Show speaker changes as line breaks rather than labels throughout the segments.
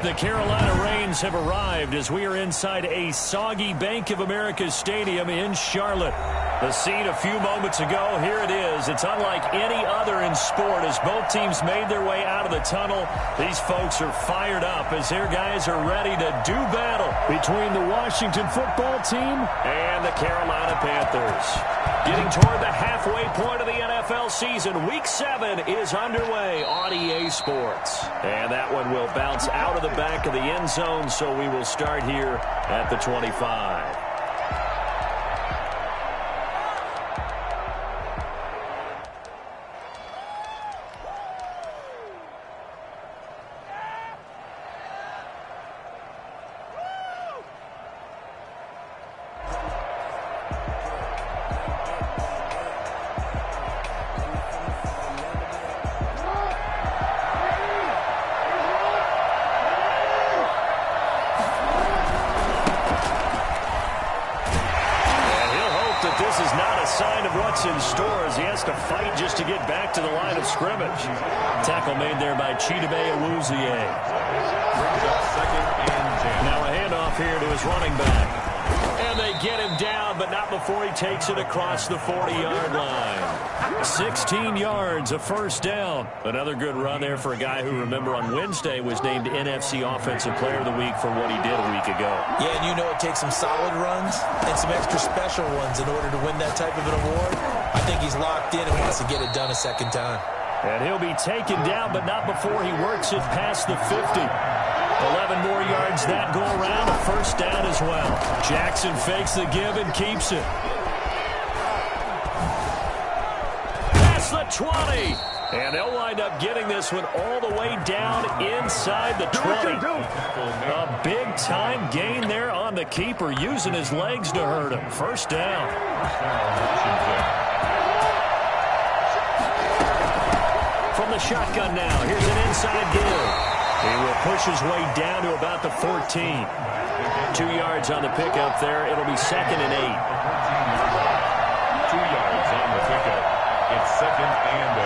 The Carolina Rains have arrived as we are inside a soggy Bank of America Stadium in Charlotte. The scene a few moments ago, here it is. It's unlike any other in sport as both teams made their way out of the tunnel. These folks are fired up as their guys are ready to do battle between the Washington football team and the Carolina Panthers. Getting toward the halfway point of the NFL season, Week 7 is underway on EA Sports. And that one will bounce out of the back of the end zone, so we will start here at the 25.
This is not a sign of what's in store as he has to fight just to get back to the line of scrimmage.
Tackle made there by Chidobe Awuzie.
Second and 10.
Now a handoff here to his running back. And they get him down, but not before he takes it across the 40-yard line. 16 yards, a first down. Another good run there for a guy who, remember, on Wednesday was named NFC Offensive Player of the Week for what he did a week ago.
Yeah, and you know it takes some solid runs and some extra special ones in order to win that type of an award. I think he's locked in and wants to get it done a second time.
And he'll be taken down, but not before he works it past the 50. 11 more yards that go around, a first down as well. Jackson fakes the give and keeps it. Past the 20. And they'll wind up getting this one all the way down inside the 20. A big-time gain there on the keeper, using his legs to hurt him. First down. From the shotgun now, here's an inside give. He will push his way down to about the 14. 2 yards on the pickup there. It'll be second and 8.
2 yards on the pickup. It's second and 8.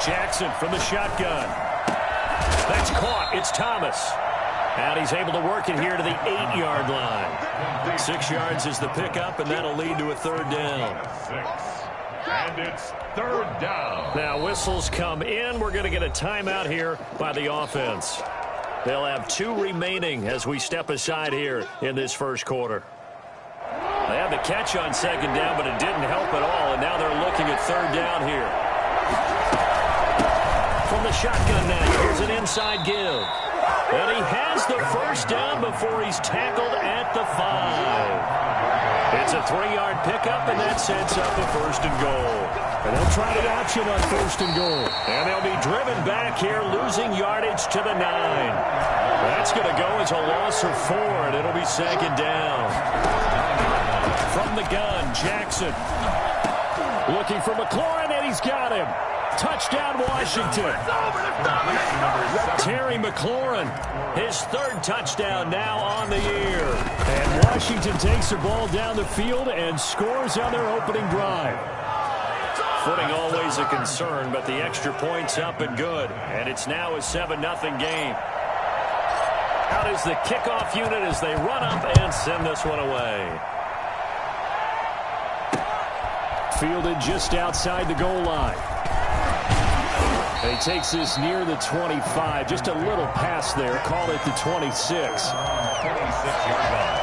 Jackson from the shotgun. That's caught. It's Thomas. And he's able to work it here to the 8-yard line. 6 yards is the pickup, and that'll lead to a third down.
And it's third down.
Now whistles come in. We're going to get a timeout here by the offense. They'll have 2 remaining as we step aside here in this first quarter. They had the catch on second down, but it didn't help at all, and now they're looking at third down here. From the shotgun now, here's an inside give. And he has the first down before he's tackled at the 5. It's a 3-yard pickup, and that sets up a first and goal. And they'll try the option on first and goal. And they'll be driven back here, losing yardage to the 9. That's going to go as a loss of 4, and it'll be second down. From the gun, Jackson. Looking for McLaurin, and he's got him. Touchdown, Washington. Terry McLaurin, his 3rd touchdown now on the year. And Washington takes the ball down the field and scores on their opening drive. Footing always a concern, but the extra point's up and good. And it's now a 7-0 game. Out is the kickoff unit as they run up and send this one away. Fielded just outside the goal line. He takes this near the 25. Just a little pass there. Call it the 26.
26-yard line.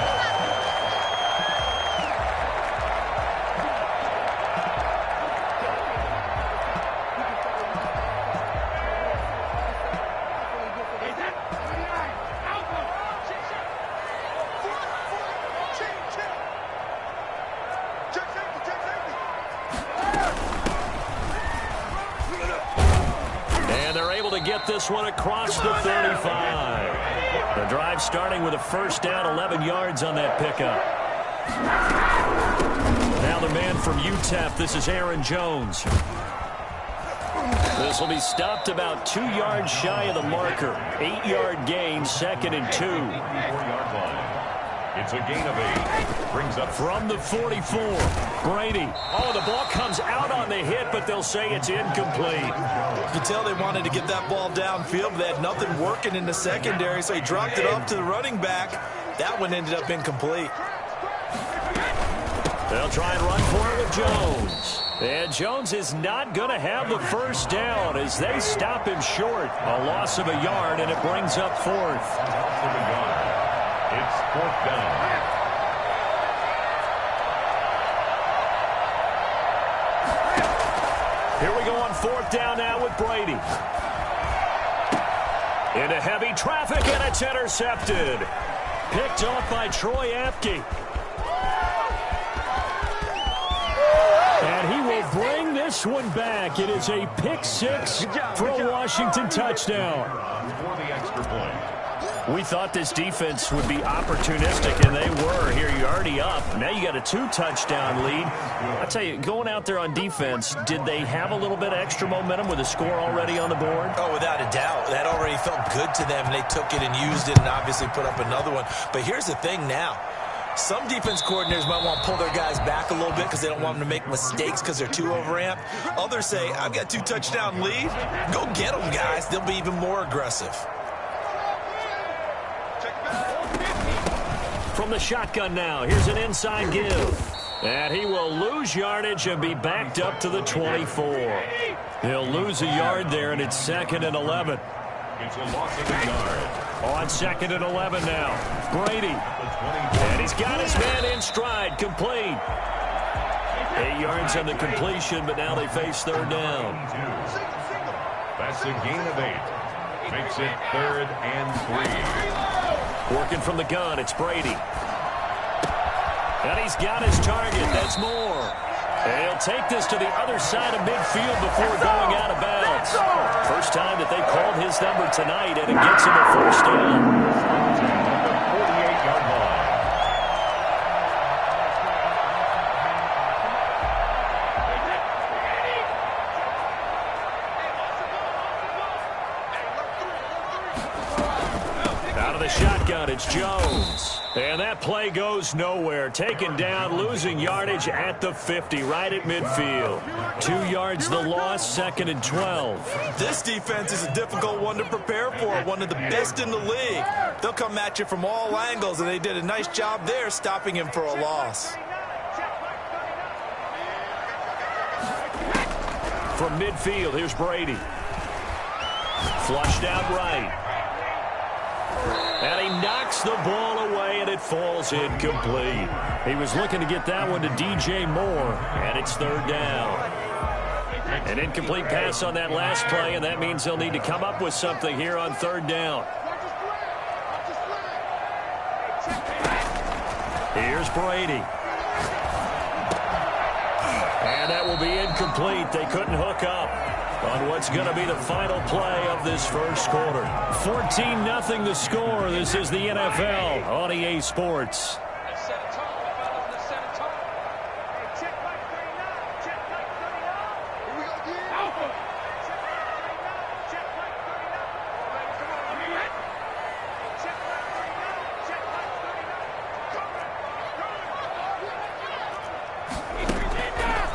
Get this one across the 35. The drive starting with a first down, 11 yards on that pickup. Now the man from UTEP, this is Aaron Jones. This will be stopped about 2 yards shy of the marker. 8-yard gain, second and 2.
4-yard line. It's
It's a gain of 8. Brings up
from the 44. Brady. Oh, the ball comes out on the hit, but they'll say it's incomplete.
You can tell they wanted to get that ball downfield, but they had nothing working in the secondary, so he dropped it off to the running back. That one ended up incomplete.
They'll try and run for it with Jones. And Jones is not going to have the first down as they stop him short. A loss of a yard, and it brings up 4th.
Loss of a yard. It's 4th down.
Here we go on 4th down now with Brady. Into heavy traffic, and it's intercepted. Picked off by Troy Apke. And he will bring this one back. It is a pick 6 for a Washington touchdown.
For the extra point.
We thought this defense would be opportunistic, and they were. Here, you're already up. Now you got a 2-touchdown lead. I tell you, going out there on defense, did they have a little bit of extra momentum with a score already on the board?
Oh, without a doubt. That already felt good to them. They took it and used it and obviously put up another one. But here's the thing now. Some defense coordinators might want to pull their guys back a little bit because they don't want them to make mistakes because they're too overamped. Others say, I've got 2-touchdown lead. Go get them, guys. They'll be even more aggressive.
From the shotgun now, here's an inside give. And he will lose yardage and be backed up to the 24. He'll lose a yard there, and it's 2nd and 11.
It's a loss of a yard.
On 2nd and 11 now. Brady. And he's got his man in stride. Complete. 8 yards on the completion, but now they face 3rd down.
That's a gain of 8. Makes it 3rd and 3.
Working from the gun, it's Brady. And he's got his target. That's Moore. And he'll take this to the other side of midfield before going out of bounds. First time that they've called his number tonight, and it gets him a first down.
48-yard line.
Out of the shotgun, it's Jones. And that play goes nowhere. Taken down, losing yardage at the 50, right at midfield. 2 yards the loss, 2nd and 12.
This defense is a difficult one to prepare for, one of the best in the league. They'll come at you from all angles, and they did a nice job there stopping him for a loss.
From midfield, here's Brady. Flushed out right. And he knocks the ball away, and it falls incomplete. He was looking to get that one to DJ Moore, and it's 3rd down. An incomplete pass on that last play, and that means they'll need to come up with something here on 3rd down. Here's Brady. And that will be incomplete. They couldn't hook up on what's going to be the final play of this first quarter. 14-0 the score. This is the NFL on EA Sports.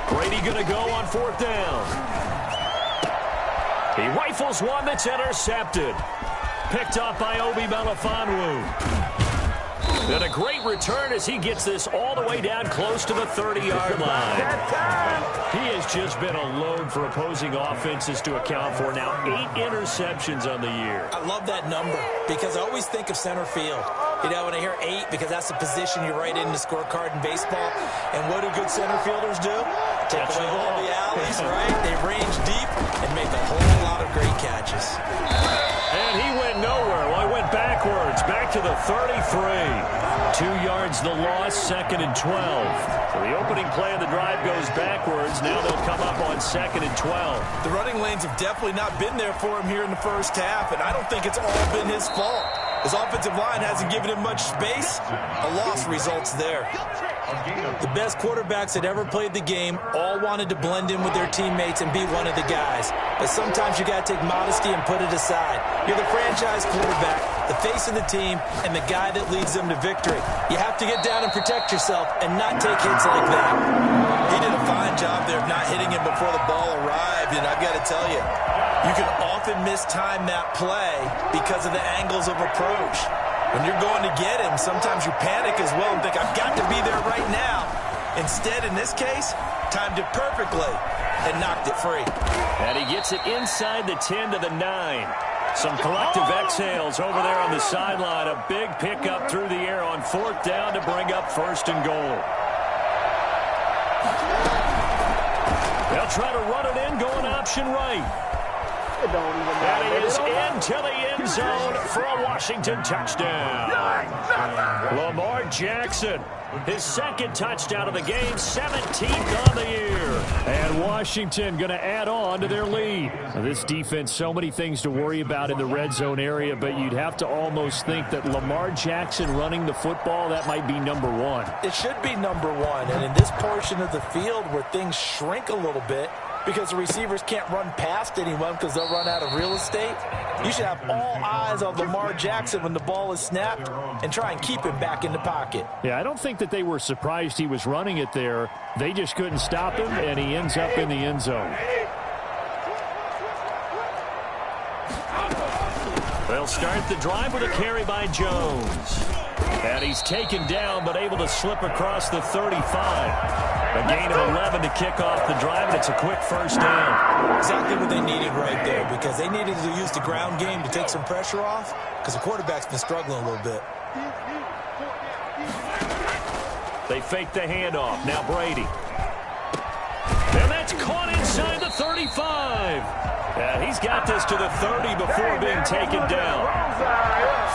Brady going to go on 4th down. He rifles one that's intercepted. Picked up by Obi Melifonwu. And a great return as he gets this all the way down close to the 30-yard line. He has just been a load for opposing offenses to account for. Now 8 interceptions on the year.
I love that number because I always think of center field. You know, when I hear 8, because that's the position you write in the scorecard in baseball. And what do good center fielders do? Take away all the alleys, right? They range deep and make a whole lot of great catches.
And he went nowhere. Well, he went backwards, back to the 33. 2 yards the loss, 2nd and 12. So the opening play of the drive goes backwards. Now they'll come up on 2nd and 12.
The running lanes have definitely not been there for him here in the first half, and I don't think it's all been his fault. His offensive line hasn't given him much space. A loss results there. The best quarterbacks that ever played the game all wanted to blend in with their teammates and be one of the guys. But sometimes you got to take modesty and put it aside. You're the franchise quarterback, the face of the team, and the guy that leads them to victory. You have to get down and protect yourself and not take hits like that. He did a fine job there of not hitting him before the ball arrived, and I've got to tell you, you can often mistime that play because of the angles of approach. When you're going to get him, sometimes you panic as well and think, I've got to be there right now. Instead, in this case, timed it perfectly and knocked it free.
And he gets it inside the 10 to the 9. Some collective exhales over there on the sideline. A big pickup through the air on 4th down to bring up 1st and goal. They'll try to run it in, going option right. And he is into the end zone for a Washington touchdown. Lamar Jackson, his 2nd touchdown of the game, 17th on the year. And Washington going to add on to their lead. Now, this defense, so many things to worry about in the red zone area, but you'd have to almost think that Lamar Jackson running the football, that might be number 1.
It should be number 1, and in this portion of the field where things shrink a little bit, because the receivers can't run past anyone because they'll run out of real estate, you should have all eyes on Lamar Jackson when the ball is snapped and try and keep him back in the pocket.
Yeah, I don't think that they were surprised he was running it there. They just couldn't stop him, and he ends up in the end zone. They'll start the drive with a carry by Jones. And he's taken down, but able to slip across the 35. A gain of 11 to kick off the drive, and it's a quick 1st down.
Exactly what they needed right there, because they needed to use the ground game to take some pressure off, because the quarterback's been struggling a little bit.
They fake the handoff. Now Brady. And that's caught inside the 35. And he's got this to the 30 before being taken down.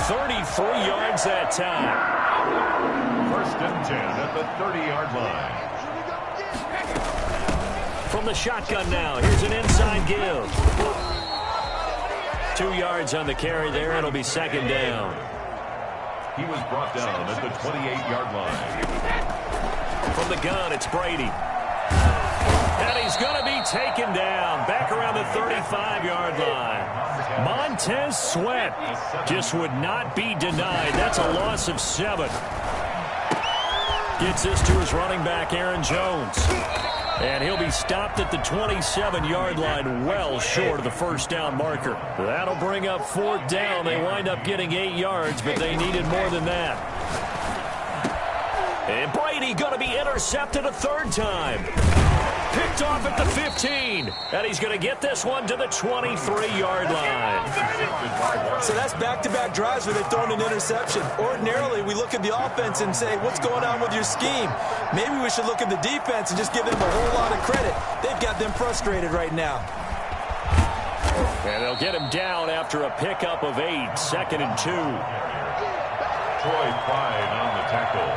33 yards that time.
1st and 10 at the 30-yard line.
From the shotgun now, here's an inside give. 2 yards on the carry there. It'll be 2nd down.
He was brought down at the 28-yard line.
From the gun, it's Brady. And he's going to be taken down back around the 35-yard line. Montez Sweat just would not be denied. That's a loss of 7. Gets this to his running back, Aaron Jones. And he'll be stopped at the 27-yard line, well short of the 1st down marker. That'll bring up 4th down. They wind up getting 8 yards, but they needed more than that. And Brady going to be intercepted a 3rd time. Picked off at the 15. And he's going to get this one to the 23-yard line.
So that's back-to-back drives where they've thrown an interception. Ordinarily, we look at the offense and say, what's going on with your scheme? Maybe we should look at the defense and just give them a whole lot of credit. They've got them frustrated right now.
And they'll get him down after a pickup of 8, 2nd and 2.
Troy Pride on the tackle.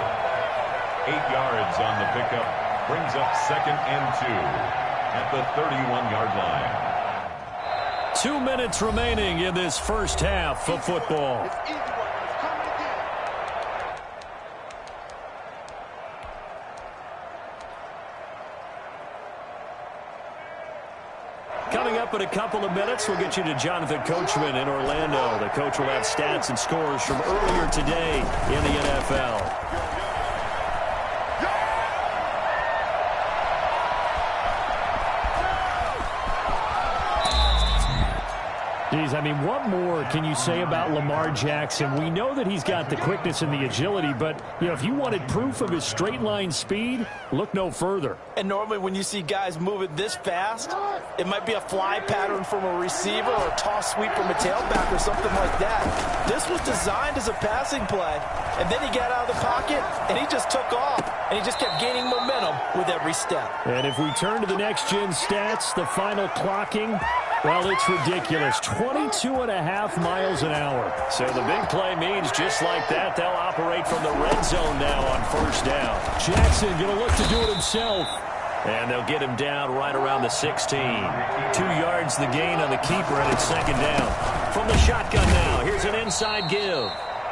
8 yards on the pickup. Brings up 2nd and 2 at the 31-yard line.
2 minutes remaining in this 1st half of football. Coming up in a couple of minutes, we'll get you to Jonathan Coachman in Orlando. The coach will have stats and scores from earlier today in the NFL. Geez, I mean, what more can you say about Lamar Jackson? We know that he's got the quickness and the agility, but, you know, if you wanted proof of his straight line speed, look no further.
And normally when you see guys moving this fast, it might be a fly pattern from a receiver or a toss sweep from a tailback or something like that. This was designed as a passing play, and then he got out of the pocket, and he just took off, and he just kept gaining momentum with every step.
And if we turn to the next-gen stats, the final clocking, well, it's ridiculous. 22.5 miles an hour. So the big play means just like that, they'll operate from the red zone now on 1st down. Jackson going to look to do it himself. And they'll get him down right around the 16. 2 yards the gain on the keeper, and it's 2nd down. From the shotgun now, here's Here's an inside give.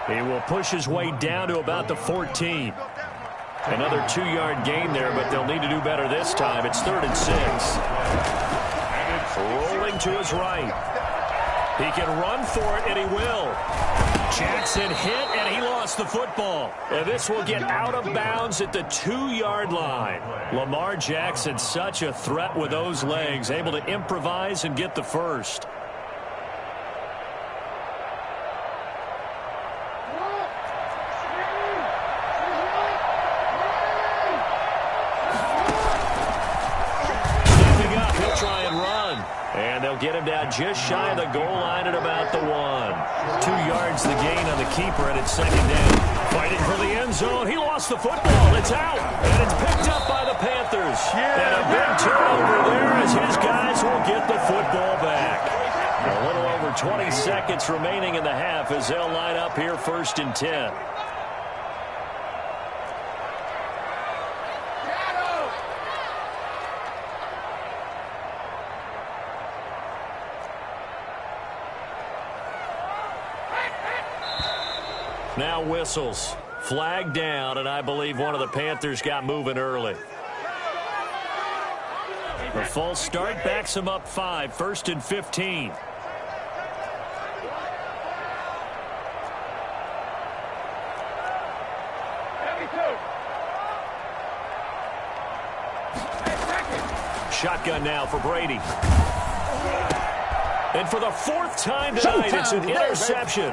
He will push his way down to about the 14. Another 2-yard gain there, but they'll need to do better this time. It's 3rd and 6. Rolling to his right. He can run for it, and he will. Jackson hit, and he lost the football. And this will get out of bounds at the 2-yard line. Lamar Jackson, such a threat with those legs, able to improvise and get the first. And they'll get him down just shy of the goal line at about the 1. 2 yards the gain on the keeper, and it's 2nd down. Fighting for the end zone. He lost the football. It's out. And it's picked up by the Panthers. And a big turnover there as his guys will get the football back. A little over 20 seconds remaining in the half as they'll line up here 1st and 10. Now whistles. Flag down, and I believe one of the Panthers got moving early. The false start backs him up 5, 1st and 15. Shotgun now for Brady. And for the 4th time tonight, it's an interception.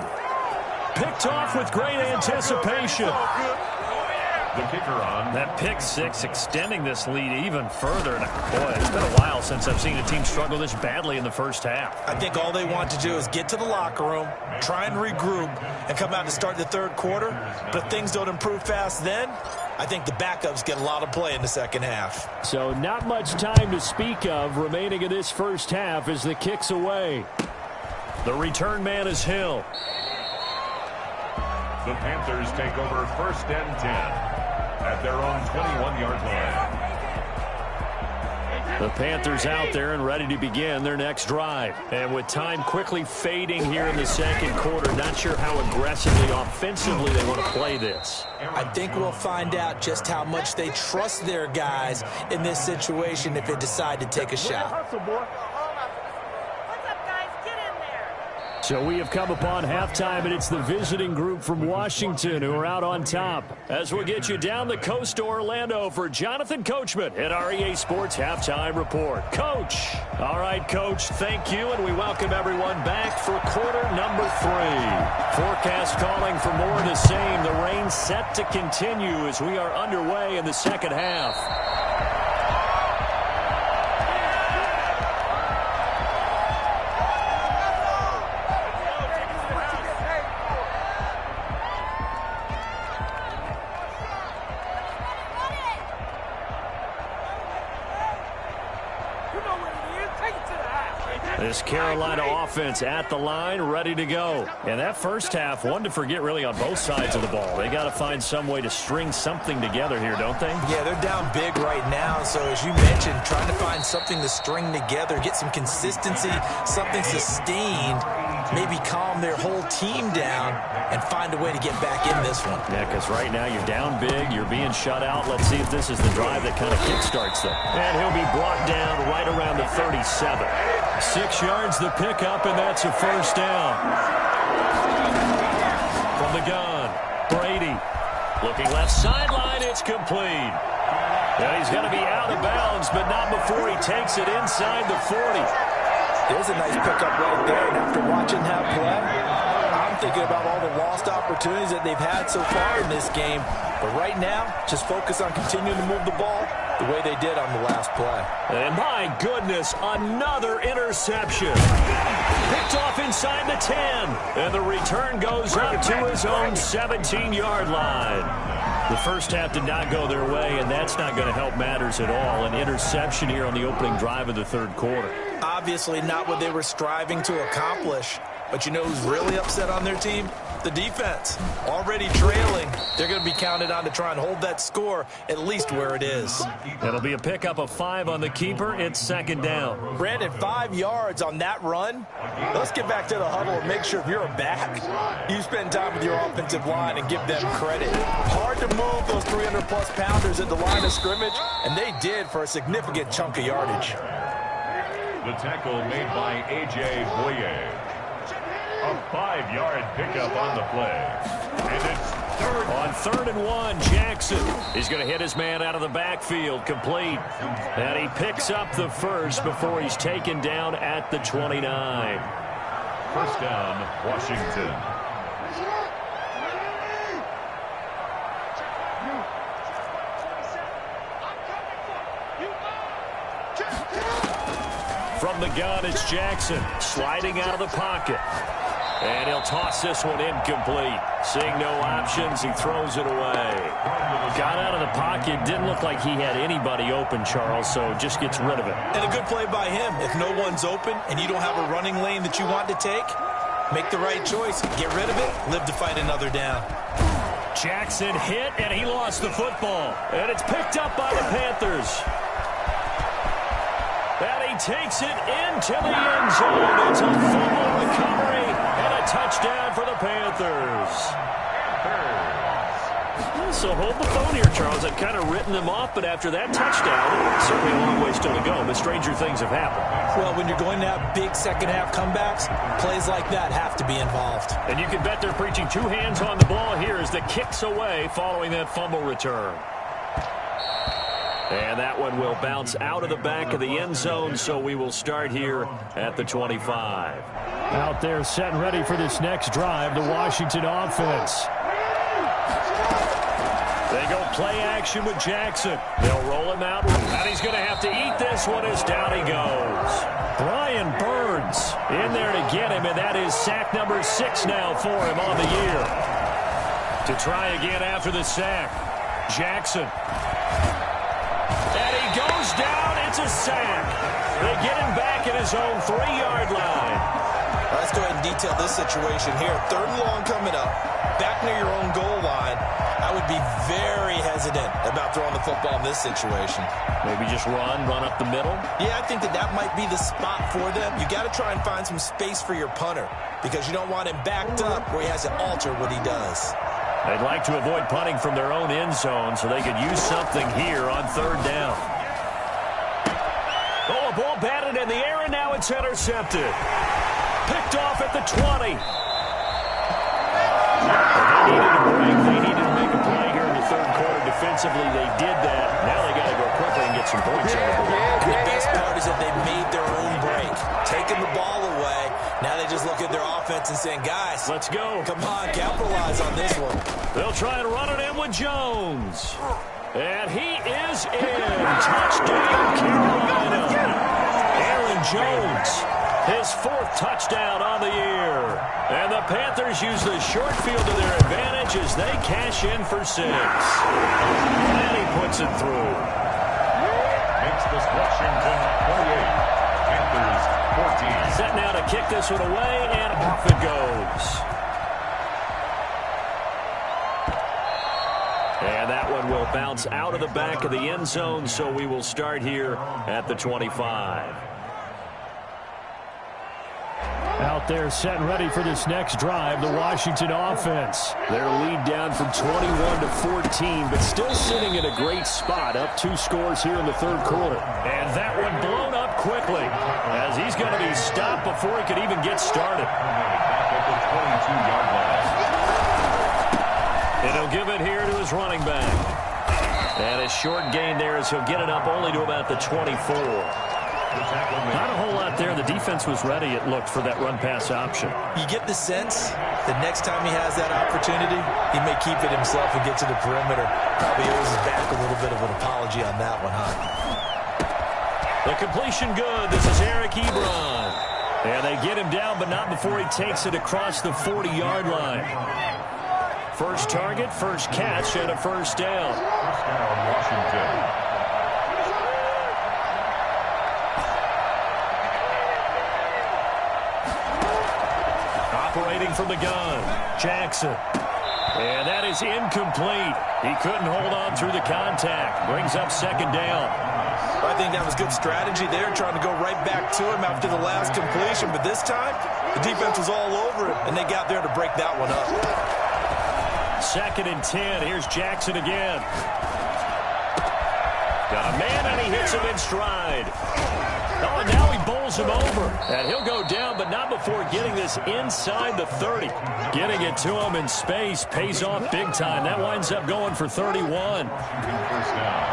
Picked off with great anticipation.
The kicker on.
That pick 6 extending this lead even further. And boy, it's been a while since I've seen a team struggle this badly in the first half.
I think all they want to do is get to the locker room, try and regroup, and come out to start the 3rd quarter. But if things don't improve fast then, I think the backups get a lot of play in the 2nd half.
So not much time to speak of remaining in this first half as the kick's away. The return man is Hill.
The Panthers take over 1st and 10 at their own 21-yard line.
The Panthers out there and ready to begin their next drive. And with time quickly fading here in the 2nd quarter, not sure how aggressively, offensively they want to play this.
I think we'll find out just how much they trust their guys in this situation if they decide to take a shot.
So we have come upon halftime, and it's the visiting group from Washington who are out on top. As we'll get you down the coast to Orlando for Jonathan Coachman at our EA Sports Halftime Report. Coach. All right, Coach, thank you, and we welcome everyone back for quarter number 3. Forecast calling for more of the same. The rain set to continue as we are underway in the 2nd half. This Carolina offense at the line, ready to go. And that first half, one to forget really on both sides of the ball. They got to find some way to string something together here, don't they?
Yeah, they're down big right now. So as you mentioned, trying to find something to string together, get some consistency, something sustained, maybe calm their whole team down and find a way to get back in this one.
Yeah, because right now you're down big, you're being shut out. Let's see if this is the drive that kind of kickstarts them. And he'll be brought down right around the 37. 6 yards the pickup, and that's a 1st down. From the gun, Brady. Looking left sideline, it's complete. And he's going to be out of bounds, but not before he takes it inside the 40.
There's a nice pickup right there, and after watching that play, I'm thinking about all the lost opportunities that they've had so far in this game. But right now, just focus on continuing to move the ball the way they did on the last play.
And my goodness, another interception. Picked off inside the 10. And the return goes up to his own 17-yard line. The first half did not go their way, and that's not going to help matters at all. An interception here on the opening drive of the 3rd quarter.
Obviously not what they were striving to accomplish. But you know who's really upset on their team? The defense. Already trailing. They're going to be counted on to try and hold that score at least where it is.
It'll be a pickup of 5 on the keeper. It's 2nd down.
Brandon, 5 yards on that run. Let's get back to the huddle and make sure if you're a back, you spend time with your offensive line and give them credit. Hard to move those 300-plus pounders at the line of scrimmage, and they did for a significant chunk of yardage.
The tackle made by A.J. Boye. A 5-yard pickup on the play. And it's 3rd.
On 3rd and 1, Jackson. He's going to hit his man out of the backfield, complete. And he picks up the first before he's taken down at the 29.
1st down, Washington.
From the gun, it's Jackson sliding out of the pocket. And he'll toss this one incomplete. Seeing no options, he throws it away. Got out of the pocket. Didn't look like he had anybody open, Charles, so just gets rid of it.
And a good play by him. If no one's open and you don't have a running lane that you want to take, make the right choice. Get rid of it. Live to fight another down.
Jackson hit, and he lost the football. And it's picked up by the Panthers. And he takes it into the end zone. It's a fumble recovery and a touchdown for the Panthers. So hold the phone here, Charles. I've kind of written them off, but after that touchdown, certainly a long way still to go, but stranger things have happened.
Well, when you're going to have big second-half comebacks, plays like that have to be involved.
And you can bet they're preaching 2 hands on the ball here as the kick's away following that fumble return. And that one will bounce out of the back of the end zone, so we will start here at the 25. Out there set and ready for this next drive, the Washington offense. They go play action with Jackson. They'll roll him out, and he's going to have to eat this one as down he goes. Brian Burns in there to get him, and that is sack number 6 now for him on the year. To try again after the sack, Jackson. And he goes down. It's a sack. They get him back at his own 3-yard line.
Let's go ahead and detail this situation here. 3rd and long coming up. Back near your own goal line. I would be very hesitant about throwing the football in this situation.
Maybe just run up the middle?
Yeah, I think that might be the spot for them. You got to try and find some space for your punter because you don't want him backed up where he has to alter what he does.
They'd like to avoid punting from their own end zone so they could use something here on 3rd down. Oh, a ball batted in the air, and now it's intercepted. Picked off at the 20. They needed a break. They needed to make a play here in the 3rd quarter. Defensively, they did that. Now they got to go quickly and get some points on the board.
And the best part is that they made their own break. Taking the ball away. Now they just look at their offense and saying, guys,
let's go.
Come on, capitalize on this one.
They'll try and run it in with Jones. And he is in. Touchdown, Carolina. Aaron Jones, his 4th touchdown on the year. And the Panthers use the short field to their advantage as they cash in for 6. And he puts it through.
Makes this Washington 28. Panthers 14.
Set now to kick this one away, and off it goes. And that one will bounce out of the back of the end zone, so we will start here at the 25. Out there set and ready for this next drive, the Washington offense. Their lead down from 21 to 14, but still sitting in a great spot, up 2 scores here in the 3rd quarter. And that one blown up quickly, as he's going to be stopped before he could even get started.
Back at the 22-yard line.
And he'll give it here to his running back. And a short gain there as he'll get it up only to about the 24. Not a whole lot there. The defense was ready, it looked, for that run-pass option.
You get the sense that next time he has that opportunity, he may keep it himself and get to the perimeter. Probably owes his back a little bit of an apology on that one, huh?
The completion good. This is Eric Ebron. And they get him down, but not before he takes it across the 40-yard line. First target, first catch, and a first down.
First down, Washington.
Operating from the gun, Jackson. And that is incomplete. He couldn't hold on through the contact. Brings up second down.
I think that was good strategy there, trying to go right back to him after the last completion. But this time, the defense was all over him, and they got there to break that one up.
2nd and 10. Here's Jackson again. Got a man, and he hits him in stride. Oh, and now he bowls him over. And he'll go down, but not before getting this inside the 30. Getting it to him in space pays off big time. That winds up going for 31.
First down.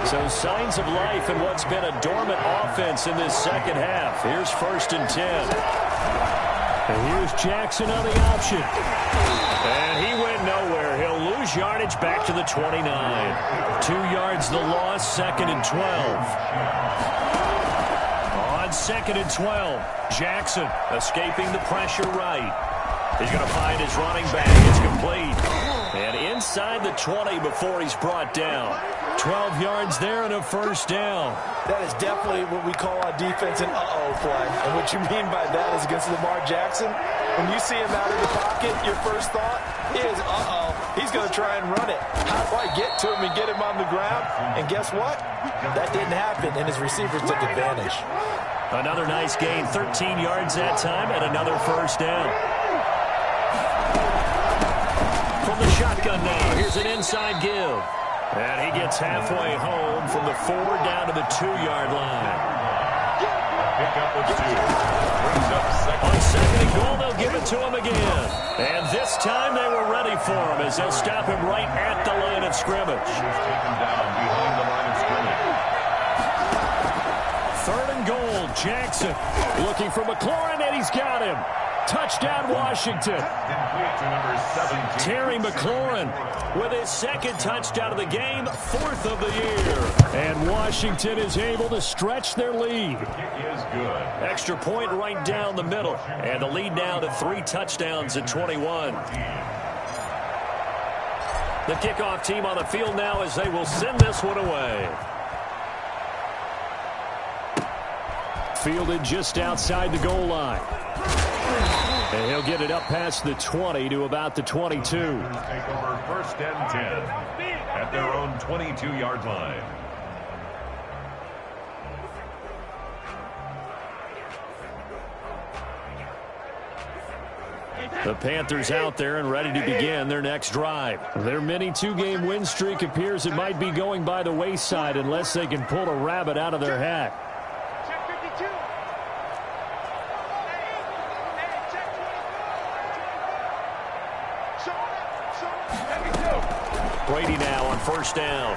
So signs of life in what's been a dormant offense in this second half. Here's 1st and 10. And here's Jackson on the option. And he went nowhere. He'll lose yardage back to the 29. 2 yards the loss, 2nd and 12. On 2nd and 12, Jackson escaping the pressure right. He's going to find his running back. It's complete. And inside the 20 before he's brought down. 12 yards there and a 1st down.
That is definitely what we call on defense an uh-oh play. And what you mean by that is against Lamar Jackson, when you see him out of the pocket, your first thought is, uh-oh, he's going to try and run it. How do I get to him and get him on the ground? And guess what? That didn't happen, and his receivers took advantage.
Another nice gain, 13 yards that time, and another 1st down. From the shotgun now, here's an inside give. And he gets halfway home from the 4 down to the 2-yard line.
Pick up with 2. Brings up second.
On 2nd and goal, they'll give it to him again. And this time they were ready for him as they'll stop him right at the line of scrimmage.
He's taken down behind the line of scrimmage.
3rd and goal, Jackson looking for McLaurin, and he's got him. Touchdown, Washington.
Complete to number 17.
Terry McLaurin with his 2nd touchdown of the game, 4th of the year. And Washington is able to stretch their lead.
The kick is good.
Extra point right down the middle. And the lead now to 3 touchdowns at 21. The kickoff team on the field now as they will send this one away. Fielded just outside the goal line. And he'll get it up past the 20 to about the 22.
Take over 1st and 10 at their own 22-yard line.
The Panthers out there and ready to begin their next drive. Their mini 2-game win streak appears it might be going by the wayside unless they can pull a rabbit out of their hat. Brady now on 1st down.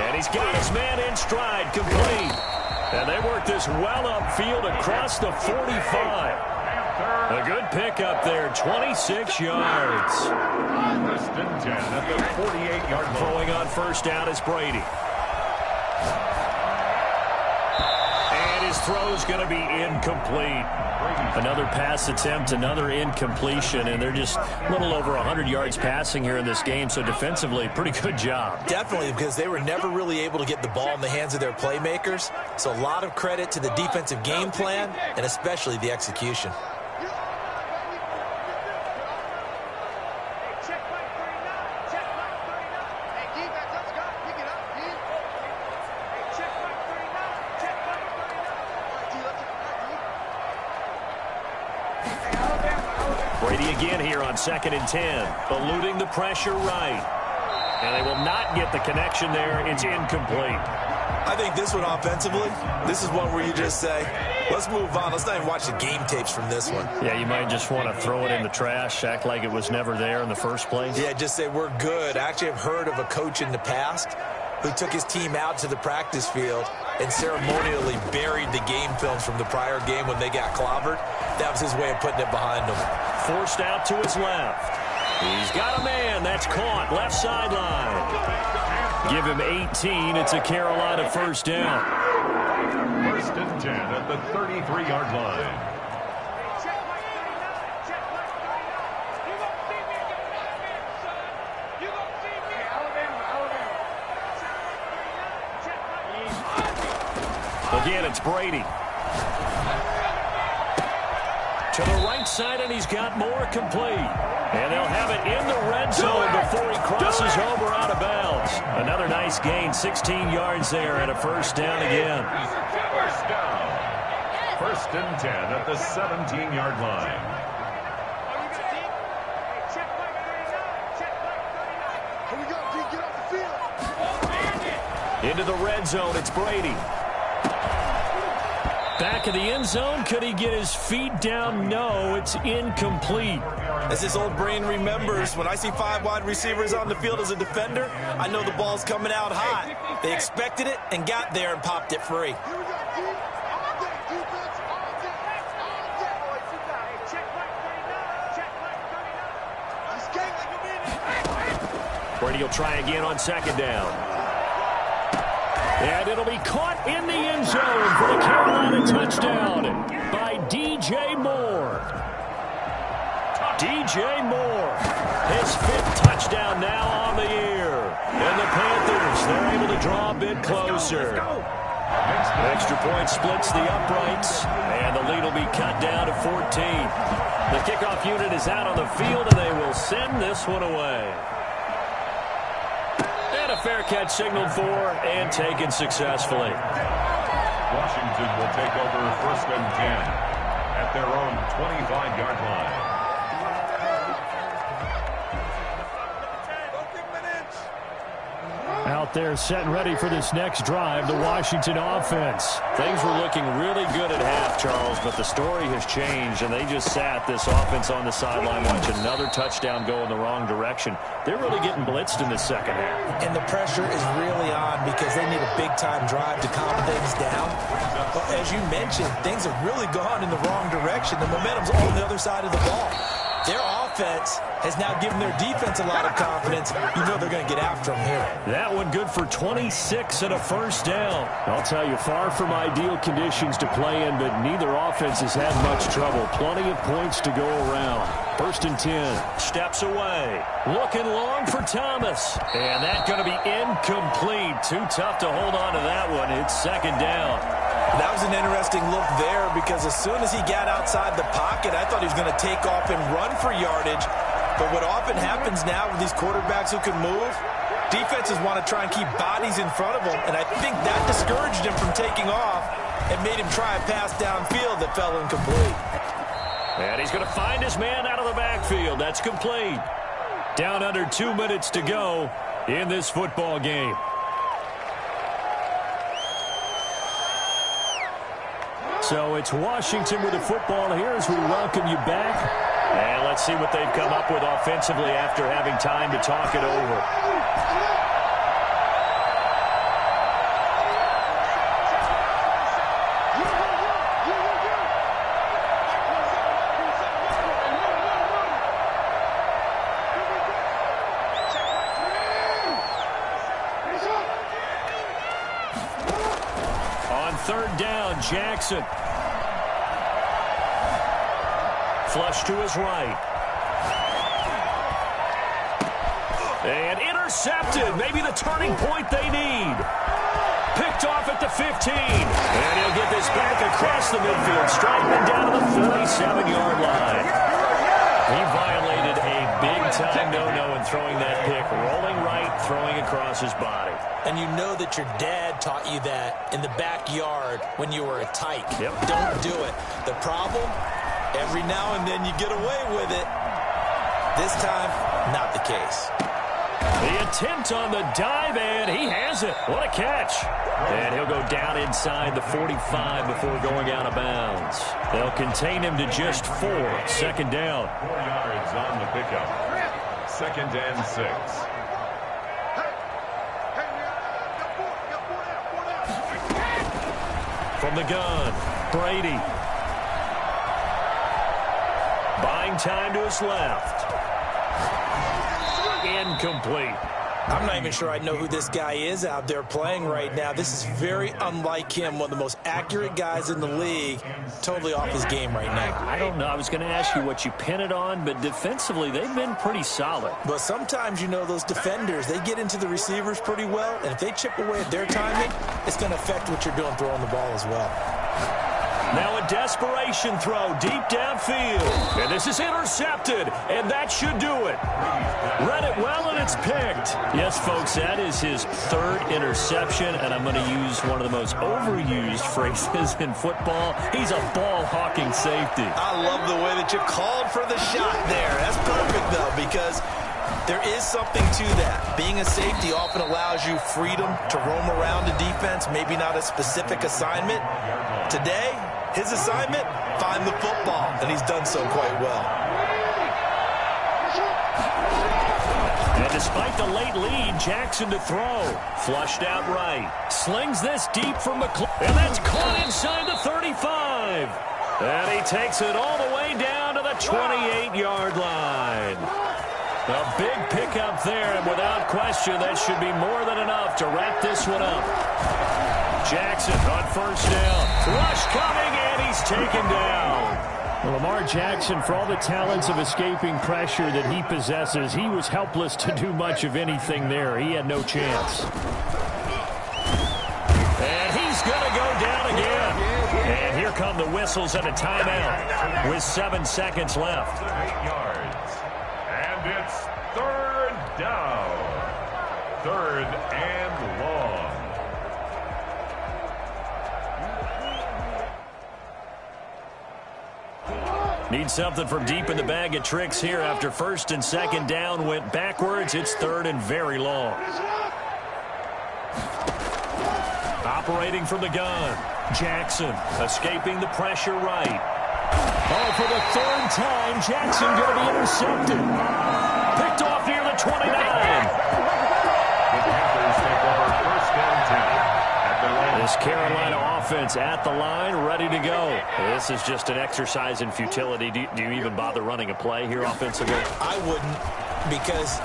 And he's got his man in stride, complete. And they work this well upfield across the 45. A good pickup there, 26 yards.
1st and 10 at the 48-yard line.
Throwing on 1st down is Brady. And his throw's going to be incomplete. Another pass attempt, another incompletion, and they're just a little over 100 yards passing here in this game, so defensively, pretty good job.
Definitely, because they were never really able to get the ball in the hands of their playmakers, so a lot of credit to the defensive game plan, and especially the execution.
Brady again here on 2nd and 10, eluding the pressure right. And they will not get the connection there. It's incomplete.
I think this one offensively, this is one where you just say, let's move on. Let's not even watch the game tapes from this one.
Yeah, you might just want to throw it in the trash, act like it was never there in the first place.
Yeah, just say we're good. I actually have heard of a coach in the past who took his team out to the practice field and ceremonially buried the game films from the prior game when they got clobbered. That was his way of putting it behind him.
Forced out to his left. He's got a man. That's caught. Left sideline. Give him 18. It's a Carolina 1st down.
1st and 10 at the 33-yard line.
Again, it's Brady. To the right side, and he's got more complete. And they'll have it in the red zone before he crosses over out of bounds. Another nice gain, 16 yards there, and a first down again.
First down. First and 10 at the 17-yard line.
Into the red zone, it's Brady. Back of the end zone, could he get his feet down? No, it's incomplete.
As this old brain remembers, when I see 5 wide receivers on the field as a defender, I know the ball's coming out hot. They expected it and got there and popped it free.
Brady will try again on second down. And it'll be caught in the end zone for the Carolina touchdown by DJ Moore. DJ Moore, his 5th touchdown now on the year. And the Panthers, they're able to draw a bit closer. Extra point splits the uprights, and the lead will be cut down to 14. The kickoff unit is out on the field, and they will send this one away. And a fair catch signaled for and taken successfully.
Washington will take over first and 10 at their own 25-yard line.
Out there set and ready for this next drive, the Washington offense. Things were looking really good at half, Charles, but the story has changed, and they just sat this offense on the sideline watching another touchdown go in the wrong direction. They're really getting blitzed in the second half.
And the pressure is really on because they need a big-time drive to calm things down. But as you mentioned, things have really gone in the wrong direction. The momentum's on the other side of the ball. Their offense has now given their defense a lot of confidence. You know they're going to get after them here.
That one good for 26 and a first down. I'll tell you, far from ideal conditions to play in, but neither offense has had much trouble. Plenty of points to go around. First and 10. Steps away. Looking long for Thomas. And that's going to be incomplete. Too tough to hold on to that one. It's second down.
That was an interesting look there because as soon as he got outside the pocket, I thought he was going to take off and run for yardage. But what often happens now with these quarterbacks who can move, defenses want to try and keep bodies in front of them, and I think that discouraged him from taking off and made him try a pass downfield that fell incomplete.
And he's going to find his man out of the backfield. That's complete. Down under 2 minutes to go in this football game. So it's Washington with the football here as we welcome you back. And let's see what they've come up with offensively after having time to talk it over. On third down, Jackson. Flush to his right. And intercepted. Maybe the turning point they need. Picked off at the 15. And he'll get this back across the midfield, striking down to the 47-yard line. He violated a big-time no-no in throwing that pick. Rolling right, throwing across his body.
And you know that your dad taught you that in the backyard when you were a tyke.
Yep.
Don't do it. The problem, every now and then you get away with it. This time, not the case.
The attempt on the dive, and he has it. What a catch. And he'll go down inside the 45 before going out of bounds. They'll contain him to just 4. Second down.
4 yards on the pickup. Second and 6.
From the gun, Brady. Buying time to his left. Incomplete.
I'm not even sure I know who this guy is out there playing right now. This is very unlike him, one of the most accurate guys in the league, totally off his game right now.
I don't know. I was going to ask you what you pin it on, but defensively, they've been pretty solid.
But sometimes, you know, those defenders, they get into the receivers pretty well, and if they chip away at their timing, it's going to affect what you're doing throwing the ball as well.
Now a desperation throw deep downfield. And this is intercepted, and that should do it. Read it well, and it's picked. Yes, folks, that is his third interception, and I'm going to use one of the most overused phrases in football. He's a ball-hawking safety.
I love the way that you called for the shot there. That's perfect, though, because there is something to that. Being a safety often allows you freedom to roam around a defense, maybe not a specific assignment. Today, his assignment, find the football, and he's done so quite well.
And despite the late lead, Jackson to throw. Flushed out right. Slings this deep for McClure. And that's caught inside the 35. And he takes it all the way down to the 28-yard line. A big pickup there, and without question, that should be more than enough to wrap this one up. Jackson on first down. Rush coming, and he's taken down. Well, Lamar Jackson, for all the talents of escaping pressure that he possesses, he was helpless to do much of anything there. He had no chance. And he's going to go down again. And here come the whistles and a timeout with 7 seconds left.
8 yards. And it's third down. Third and long.
Need something from deep in the bag of tricks here after first and second down went backwards. It's third and very long. Operating from the gun. Jackson escaping the pressure right. Oh, for the third time, Jackson going to be intercepted. Picked off near the 29.
The Panthers take over first and 10.
This Carolina offense at the line, ready to go. This is just an exercise in futility. Do you even bother running a play here offensively?
I wouldn't, because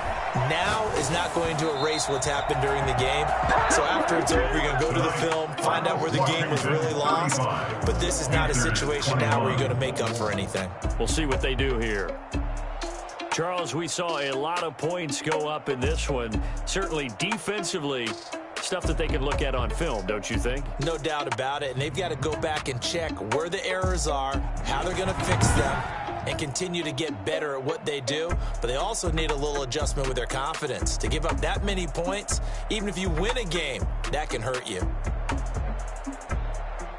now is not going to erase what's happened during the game. So after it's over, you're going to go to the film, find out where the game was really lost. But this is not a situation now where you're going to make up for anything.
We'll see what they do here. Charles, we saw a lot of points go up in this one. Certainly defensively, stuff that they can look at on film, don't you think?
No doubt about it. And they've got to go back and check where the errors are, how they're going to fix them, and continue to get better at what they do. But they also need a little adjustment with their confidence. To give up that many points, even if you win a game, that can hurt you.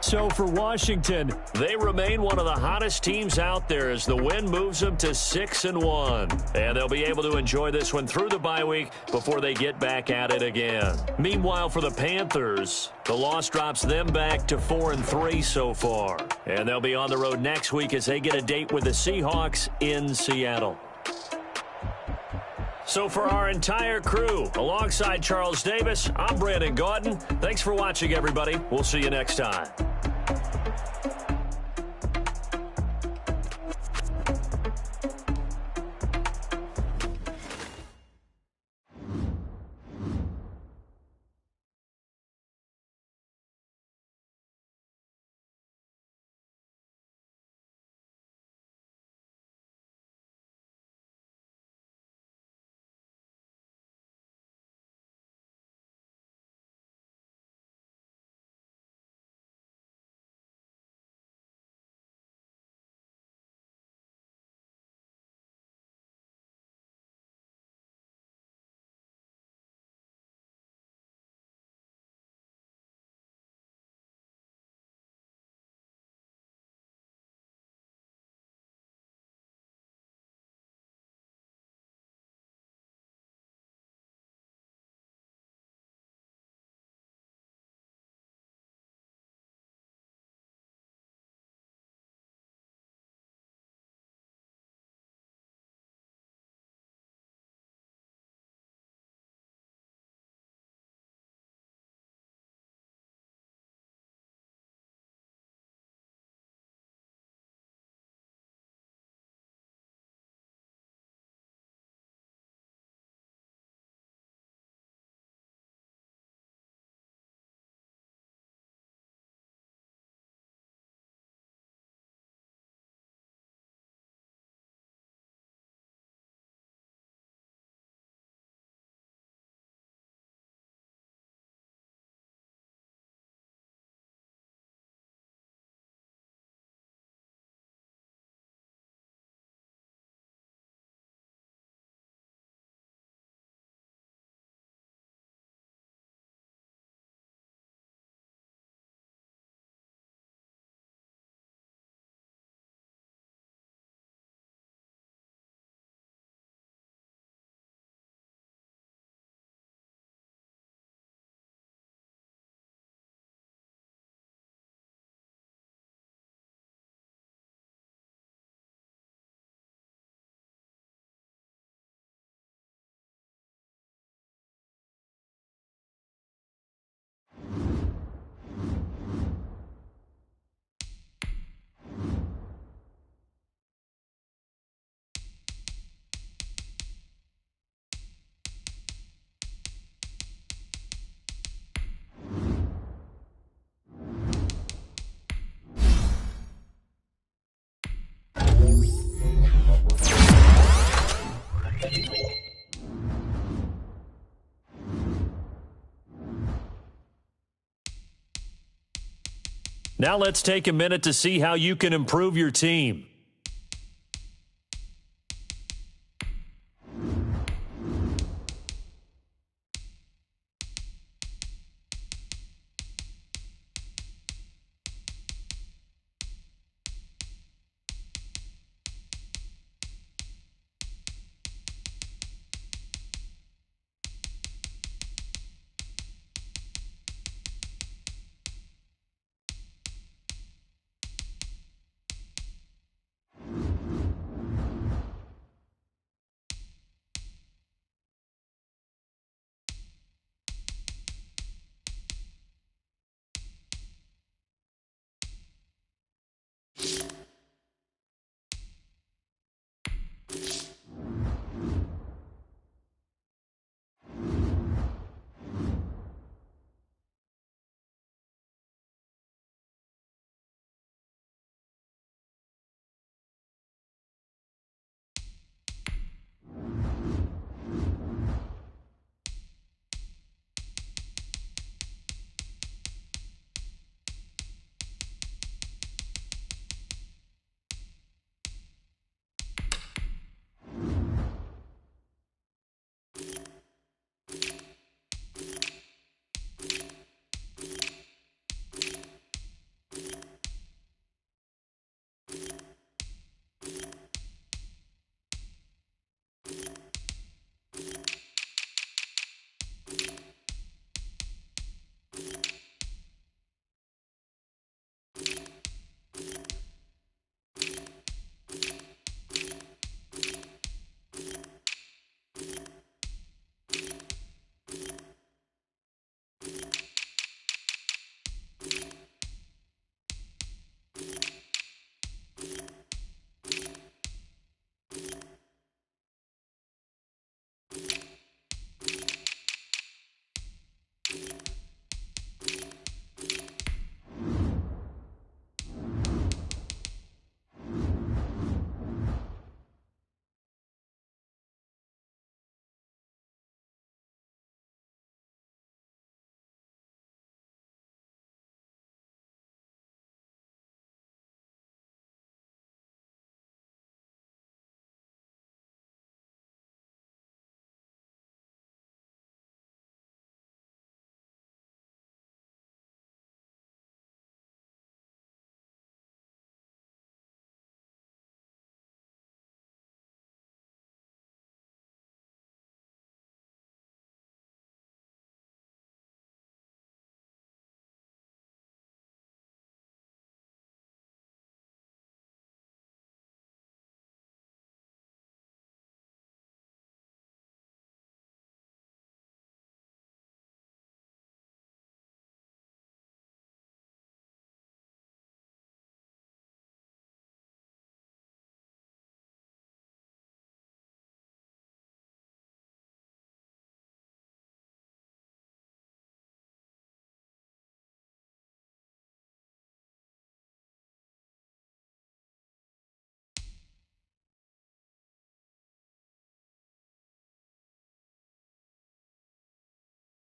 So for Washington, they remain one of the hottest teams out there as the win moves them to 6-1. And they'll be able to enjoy this one through the bye week before they get back at it again. Meanwhile, for the Panthers, the loss drops them back to 4-3 so far. And they'll be on the road next week as they get a date with the Seahawks in Seattle. So for our entire crew, alongside Charles Davis, I'm Brandon Gaudin. Thanks for watching, everybody. We'll see you next time. Now let's take a minute to see how you can improve your team.